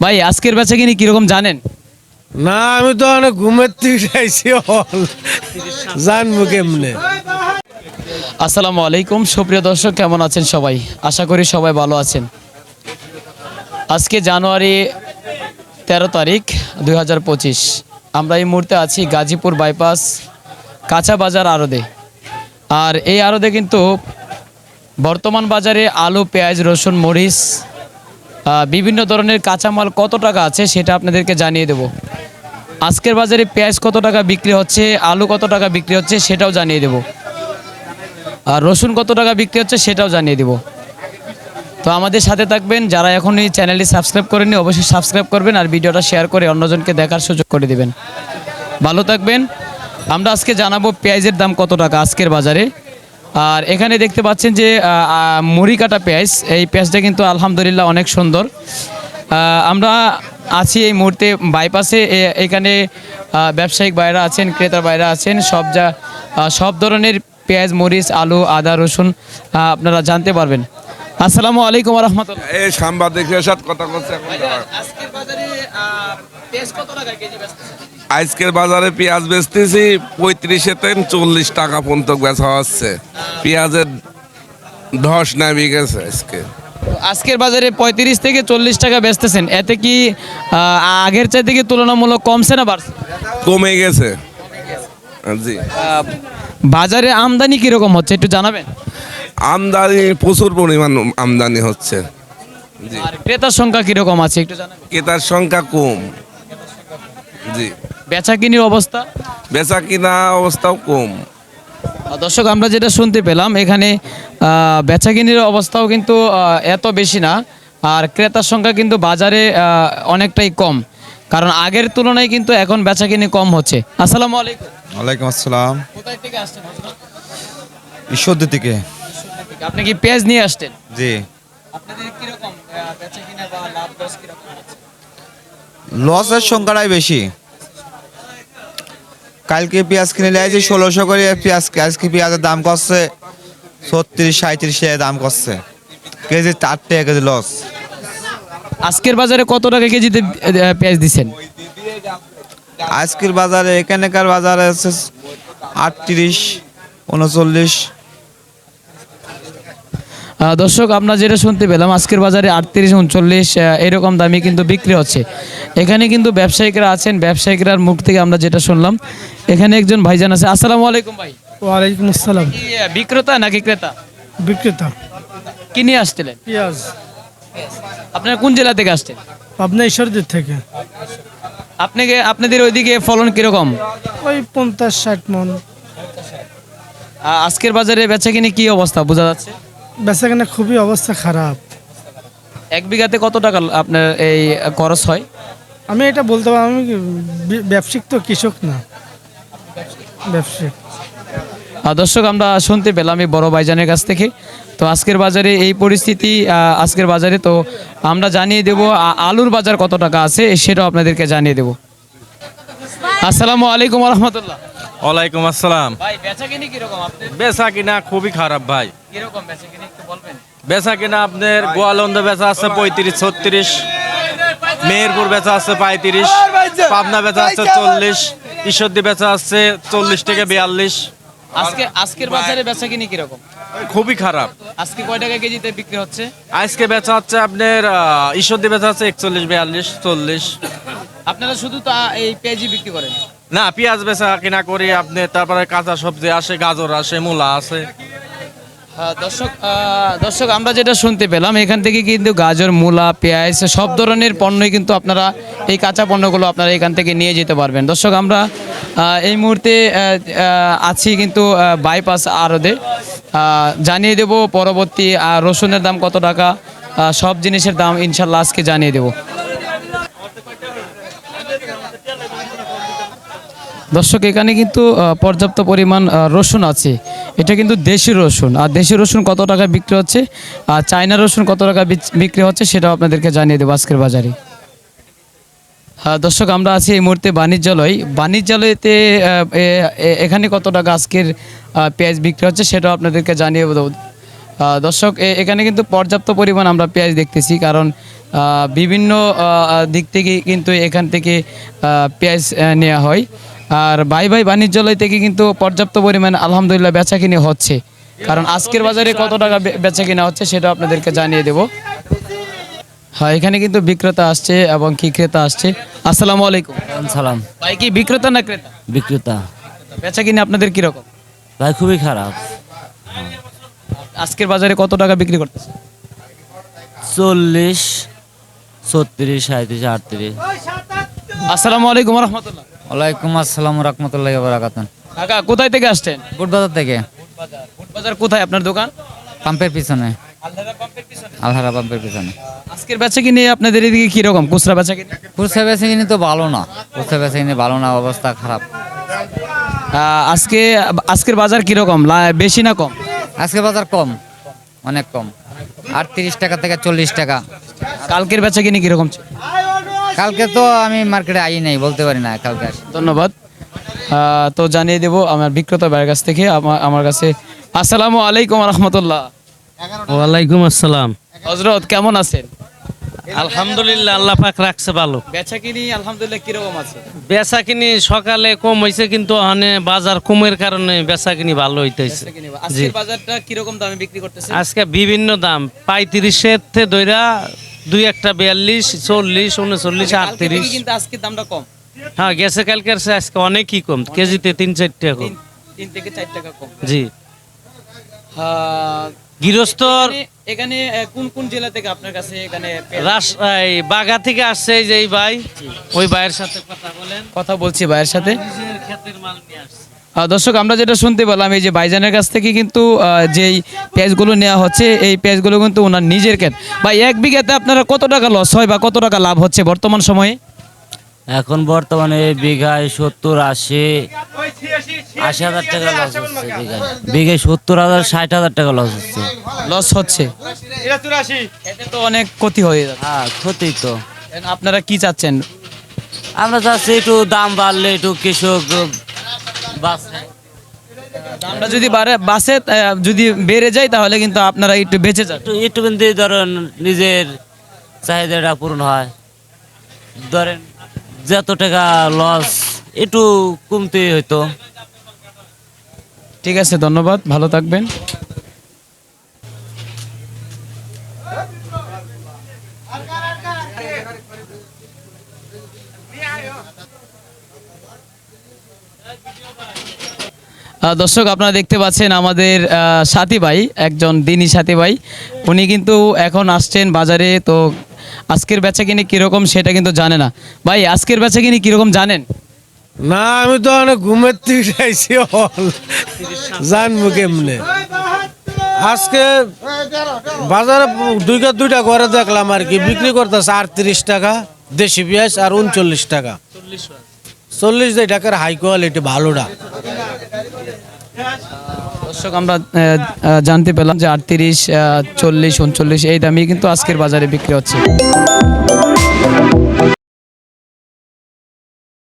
ভাই আজকের বেচাকিনি কিরকম জানেন? না আমি তো অনেক ঘুমের থেকে আইছি জানবো কেমনে। আসসালামু আলাইকুম সুপ্রিয় দর্শক, কেমন আছেন সবাই? আশা করি সবাই ভালো আছেন। আজকে জানুয়ারি 13 তারিখ 2025। আমরা এই মুহূর্তে আছি গাজীপুর বাইপাস কাঁচা বাজার আড়তে। আর এই আড়তে কিন্তু বর্তমান বাজারে আলু, পেঁয়াজ, রসুন, মরিচ, বিভিন্ন ধরনের কাঁচামাল কত টাকা আছে সেটা আপনাদেরকে জানিয়ে দেব। আজকের বাজারে পেঁয়াজ কত টাকা বিক্রি হচ্ছে, আলু কত টাকা বিক্রি হচ্ছে সেটাও জানিয়ে দেব। আর রসুন কত টাকা বিক্রি হচ্ছে সেটাও জানিয়ে দেব। তো আমাদের সাথে থাকবেন। যারা এখন এই চ্যানেলটি সাবস্ক্রাইব করেননি অবশ্যই সাবস্ক্রাইব করবেন আর ভিডিওটা শেয়ার করে অন্যজনকে দেখার সুযোগ করে দিবেন। ভালো থাকবেন। আমরা আজকে জানাবো পেঁয়াজের দাম কত টাকা আজকের বাজারে। আর এখানে দেখতে পাচ্ছেন যে মুড়ি কাটা পেঁয়াজ, এই পেঁয়াজটা কিন্তু আলহামদুলিল্লাহ অনেক সুন্দর। আমরা আছি এই মুহূর্তে বাইপাসে। এখানে ব্যবসায়িক বাইরা আছেন, ক্রেতার বাইরা আছেন। সব ধরনের পেঁয়াজ, মরিচ, আলু, আদা, রসুন আপনারা জানতে পারবেন। আসসালামু আলাইকুম রহমতুল্লাহ। এই সাংবাদিকের সাথে কথা বলছে। আজকের বাজারে পেঁয়াজ কত টাকা কেজি বেচতেছেন? আজকের বাজারে পেঁয়াজ বেচতেছি 35-40 টাকা পর্যন্ত বেচা হচ্ছে। পেঁয়াজের ধস নামে গেছে আজকে। আজকের বাজারে 35 থেকে 40 টাকা বেচতেছেন, এতে কি আগের চাইতে কি তুলনামূলক কমছে না বাড়ছে? কমে গেছে জি। বাজারে আমদানি কিরকম হচ্ছে একটু জানাবেন? আমদানি প্রচুর পরিমাণ আমদানি হচ্ছে জি। আর ক্রেতার সংখ্যা কিরকম আছে একটু জানাবেন? ক্রেতার সংখ্যা কম জি। বেচা কিনির অবস্থা? বেচা কিনা অবস্থাও কম। দর্শক, আমরা যেটা শুনতে পেলাম এখানে বেচা কিনির অবস্থাও কিন্তু এত বেশি না। আর ক্রেতার সংখ্যা কিন্তু বাজারে অনেকটাই কম, কারণ আগের তুলনায় কিন্তু এখন বেচা কিনি কম হচ্ছে। আসসালামু আলাইকুম। ওয়ালাইকুম আসসালাম। কোথায় থেকে আসছেন হযরত? ঈশ্বরদী থেকে। আপনি কি পেঁয়াজ নিয়ে আসছেন? জি। আপনাদের কিরকম বেচা কিনা বা লাভ লস কিরকম হচ্ছে? লসের সংখ্যাটাই বেশি। কালকে পেঁয়াজ কিনে নিয়েছি 1600 করে পেঁয়াজ। আজকে পেঁয়াজের দাম করছে 36-37 টাকা দাম করছে কেজি, 4 টাকা কেজি লস। আজকের বাজারে কত টাকা কেজিতে পেঁয়াজ দিচ্ছেন? আজকের বাজারে এখানকার বাজারে আছে 38-39। দর্শক, আমরা যেটা শুনতে পেলাম আজকের বাজারে 38-39 এরকম দামে কিন্তু বিক্রি হচ্ছে। এখানে কিন্তু ব্যবসায়িকরা আছেন, ব্যবসায়িকরার মুখ থেকে আমরা যেটা শুনলাম। এখানে একজন ভাইজান আছে। আসসালামু আলাইকুম ভাই। ওয়ালাইকুম আসসালাম। কি বিক্রেতা নাকি ক্রেতা? বিক্রেতা। কি নিয়ে আসছিলেন? পেঁয়াজ। আপনারা কোন জেলা থেকে আসছেন? পাবনা ঈশ্বরদীর থেকে। আপনাদের ওইদিকে ফলন কিরকম? ওই 50-60 মন। আজকের বাজারে বেচাকিনি কি অবস্থা বোঝা যাচ্ছে? বেচাকেনা খুবই অবস্থা খারাপ। এক বিঘাতে কত টাকা আপনার এই খরচ হয়? আমি এটা বলতে পারবো, আমি ব্যবসায়িক তো, কৃষক না, ব্যবসায়িক। দর্শক, আমরা শুনতে পেলাম এই বড় ভাইজানের কাছ থেকে। তো আজকের বাজারে এই পরিস্থিতি। আজকের বাজারে তো আমরা জানিয়ে দেব আলুর বাজার কত টাকা আছে সেটাও আপনাদেরকে জানিয়ে দেব। আসসালামু আলাইকুম রহমতুল্লাহ। ওয়ালাইকুম আসসালাম। ভাই বেচাকিনি কিরকম আপনাদের? বেচা কিনা খুবই খারাপ ভাই। কিরকম বেচাকিনি একটু বলবেন? বেচা কিনা আপনার গোয়ালন্দ বেচা আছে 35-36, মেহেরপুর বেচা আছে 35, পাবনা বেচা আছে 40, ঈশ্বরদী বেচা আছে 40 থেকে 42। আজকের বাজারে বেচাকিনি কিরকম? খুবই খারাপ। আজকে কয় টাকা কেজিতে বিক্রি হচ্ছে? আজকে বেচা হচ্ছে আপনার ঈশ্বরদী বেচা আছে 41, 42, 40। আপনারা শুধু তো এই পেঁয়াজি বিক্রি করেন? না, পেঁয়াজ বেচা কিনা করি আপনি, তারপরে কাঁচা সবজি আসে, গাজর আসে, মূলা আছে। দর্শক, আমরা যেটা শুনতে পেলাম এখান থেকে কিন্তু গাজর, মূলা, পেঁয়াজ সব ধরনের পণ্যই কিন্তু আপনারা এই কাঁচা পণ্যগুলো আপনারা এখান থেকে নিয়ে যেতে পারবেন। দর্শক, আমরা এই মুহূর্তে আছি কিন্তু বাইপাস আড়তে। জানিয়ে দেব পরবর্তী রসুনের দাম কত টাকা, সব জিনিসের দাম ইনশাল্লাহ আজকে জানিয়ে দেব। দর্শক, এখানে কিন্তু পর্যাপ্ত পরিমাণ রসুন আছে। এটা কিন্তু দেশি রসুন। আর দেশি রসুন কত টাকা বিক্রি হচ্ছে আর চায়না রসুন কত টাকা বিক্রি হচ্ছে সেটাও আপনাদেরকে জানিয়ে দেবো আজকের বাজারে। দর্শক, আমরা আছি এই মুহূর্তে বাণিজ্যালয়তে। এখানে কত টাকা আজকের পেঁয়াজ বিক্রি হচ্ছে সেটাও আপনাদেরকে জানিয়ে দেবো। দর্শক, এখানে কিন্তু পর্যাপ্ত পরিমাণ আমরা পেঁয়াজ দেখতেছি, কারণ বিভিন্ন দিক থেকে কিন্তু এখান থেকে পেঁয়াজ নেওয়া হয়। আর ভাই ভাই বাণিজ্যালয় থেকে কিন্তু পর্যাপ্ত পরিমাণ আলহামদুলিল্লাহ বেচা কিনে হচ্ছে। কারণ আজকের বাজারে কত টাকা বেচা কিনা হচ্ছে সেটা আপনাদেরকে জানিয়ে দেব। হ্যাঁ, এখানে কিন্তু বিক্রেতা আসছে এবং কি ক্রেতা আসছে। আসসালামু আলাইকুম। সালাম। ভাই কি বিক্রেতা না ক্রেতা? বিক্রেতা। বেচা কিনে আপনাদের কিরকম? ভাই খুবই খারাপ। আজকের বাজারে কত টাকা বিক্রি করতেছে? 40, 36, 37, 38। আসসালামু আলাইকুম রহমতুল্লাহ। ওয়ালাইকুম আসসালাম রহমতুল্লাহি ওয়া বারাকাতুহু। কাকা কোথায় থেকে আসছেন? বুটবাজার থেকে। বাজার কোথায় আপনার দোকান? পাম্পের পিছনে, আলহারা পাম্পের পিছনে। আজকের বেচা কিনে আপনাদের এদিকে কি রকম খুচরা বেচা কিনে? খুচরা বেচা কিনে তো ভালো না, খুচরা বেচা কিনে ভালো না, অবস্থা খারাপ। আজকের বাজার কি রকম, বেশি না কম? আজকে বাজার কম, অনেক কম। 38 টাকা থেকে 40 টাকা। কালকের বেচা কিনে কি রকম ছিল? কালকে তো আমি মার্কেটে আই নাই, বলতে পারি না কালকে আসি। ধন্যবাদ। তো জানিয়ে দেব আমার বিক্রেতা ভাইয়ের কাছ থেকে আমার কাছে। আসসালামু আলাইকুম রহমতুল্লাহ। ওয়ালাইকুম আসসালাম। হযরত কেমন আছেন? আলহামদুলিল্লাহ, আল্লাহ পাক রাখছে ভালো। বেচা কিনি আলহামদুলিল্লাহ কিরকম আছে? বেচা কিনি সকালে কম হয়েছে, কিন্তু মানে বাজার কমের কারণে বেচা কিনি ভালো হইতেছে। আজকের বাজারটা কিরকম দামে বিক্রি করতেছে? আজকে বিভিন্ন দাম, 35 থেকে ধইরা দুই একটা 42, 40, 39, কালকে থেকে 38। কিন্তু আজকে দামটা কম, হ্যাঁ, গেছে কালকের চেয়ে আজকে অনেকই কম, কেজিতে 3-4 টাকা কম। 3 থেকে 4 টাকা কম। জি। গৃহস্থর এখানে কোন কোন জেলা থেকে আপনার কাছে এখানে বাগা থেকে আসছে এই যে এই ভাই, ওই ভাইয়ের সাথে কথা বলেন। কথা বলছি ভাইয়ের সাথে। নিজের ক্ষেতের মাল নিয়ে আসছে। দর্শক আমরা যেটা শুনতে পেলাম, এই যে ভাইজানের কাছ থেকে কিন্তু যেই পেঁয়াজগুলো নেওয়া হচ্ছে এই পেঁয়াজগুলো কিন্তু ওনার নিজের ক্ষেত। ভাই, এক বিঘাতে আপনারা কত টাকা লস হয় বা কত টাকা লাভ হচ্ছে বর্তমান সময়ে? এখন বর্তমানে বিঘায় 70-80 হাজার টাকা লস হচ্ছে। বিঘায় 70,000, 60,000 টাকা লস হচ্ছে। লস হচ্ছে, এতে তো অনেক ক্ষতি হয়ে যাচ্ছে। হ্যাঁ, ক্ষতি তো। আপনারা কি চাচ্ছেন? আমরা চাচ্ছি একটু দাম বাড়লে একটু কৃষক বাঁচে। দামটা যদি বাসে যদি বেড়ে যায় তাহলে কিন্তু আপনারা একটু বেঁচে যান। একটু কিন্তু ধরেন নিজের চাহিদাটা পূরণ হয়। ধরেন যত টাকা লস একটু কমতে হইতো। ঠিক আছে, ধন্যবাদ, ভালো থাকবেন। দর্শক আপনারা দেখতে পাচ্ছেন আমাদের সাথী ভাই, একজন দিনী সাথী ভাই, উনি কিন্তু এখন আসছেন বাজারে। তো আজকের বেচা কিনে কিরকম সেটা কিন্তু জানে না। ভাই, আজকের বেচা কিনে কিরকম জানেন? না, আমি তো অনেক ঘুমের থেকে উঠাইছি জানবো কেমনে। আজকে বাজারে দুইটা ঘরে দেখলাম আর কি, বিক্রি করতেছে 38 টাকা দেশি পেঁয়াজ আর 39 টাকা। 40 টাকার হাই কোয়ালিটি ভালোটা। দর্শক আমরা জানতে পেলাম যে 38, 40, 39 এই দামে কিন্তু আজকের বাজারে বিক্রি হচ্ছে।